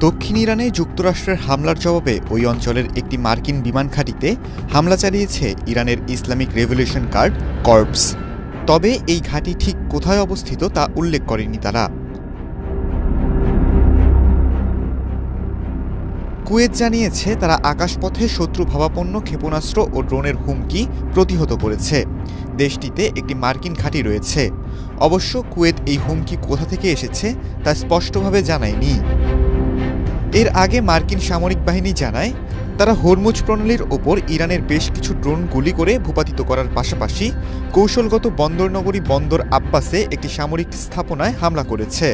দক্ষিণ ইরানে যুক্তরাষ্ট্রের হামলার জবাবে ওই অঞ্চলের একটি মার্কিন বিমান ঘাঁটিতে হামলা চালিয়েছে ইরানের ইসলামিক রেভলিউশন গার্ড কর্পস। তবে এই ঘাঁটি ঠিক কোথায় অবস্থিত তা উল্লেখ করেনি তারা। কুয়েত জানিয়েছে তারা আকাশপথে শত্রু ভাবাপন্ন ক্ষেপণাস্ত্র ও ড্রোনের হুমকি প্রতিহত করেছে। দেশটিতে একটি মার্কিন ঘাঁটি রয়েছে। অবশ্য কুয়েত এই হুমকি কোথা থেকে এসেছে তা স্পষ্টভাবে জানায়নি। এর আগে মার্কিন সামরিক বাহিনী জানায় তারা হরমুজ প্রণালীর ওপর ইরানের বেশ কিছু ড্রোন গুলি করে ভূপাতিত করার পাশাপাশি কৌশলগত বন্দরনগরী বন্দর আব্বাসে একটি সামরিক স্থাপনায় হামলা করেছে।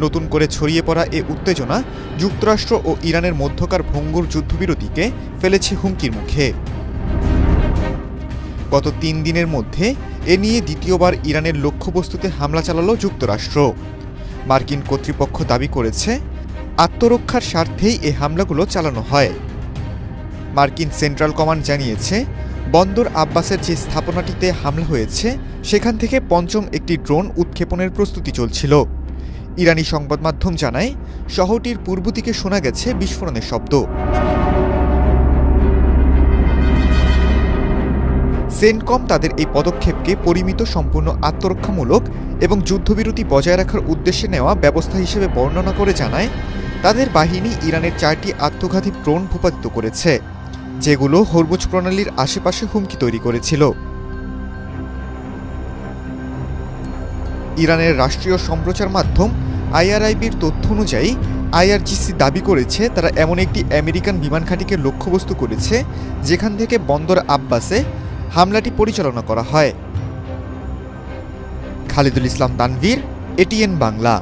নতুন করে ছড়িয়ে পড়া এ উত্তেজনা যুক্তরাষ্ট্র ও ইরানের মধ্যকার ভঙ্গুর যুদ্ধবিরতিকে ফেলেছে হুমকির মুখে। গত ৩ দিনের মধ্যে এ নিয়ে দ্বিতীয়বার ইরানের লক্ষ্যবস্তুতে হামলা চালালো যুক্তরাষ্ট্র। মার্কিন কর্তৃপক্ষ দাবি করেছে আত্মরক্ষার স্বার্থেই এই হামলাগুলো চালানো হয়। মার্কিন সেন্ট্রাল কমান্ড জানিয়েছে বন্দর আব্বাসের যে স্থাপনাটিতে হামলা হয়েছে সেখান থেকে পঞ্চম একটি ড্রোন উৎক্ষেপণের প্রস্তুতি চলছিল। ইরানি সংবাদ মাধ্যম জানায় শহরটির পূর্ব দিকে শোনা গেছে বিস্ফোরণের শব্দ। সেন্টকম তাদের এই পদক্ষেপকে পরিমিত, সম্পূর্ণ আত্মরক্ষামূলক এবং যুদ্ধবিরতি বজায় রাখার উদ্দেশ্যে নেওয়া ব্যবস্থা হিসেবে বর্ণনা করে জানায় তাদের বাহিনী ইরানের 4টি আত্মঘাতী ড্রোন ভূপাতিত করেছে, যেগুলো হরমুজ প্রণালীর আশেপাশে হুমকি তৈরি করেছিল। ইরানের রাষ্ট্রীয় সম্প্রচার মাধ্যম আইআরআইবির তথ্য অনুযায়ী আইআরজিসি দাবি করেছে তারা এমন একটি আমেরিকান বিমান ঘাঁটিকে লক্ষ্যবস্তু করেছে যেখান থেকে বন্দর আব্বাসে হামলাটি পরিচালনা করা হয়। খালিদুল ইসলাম তানভীর, এটিএন বাংলা।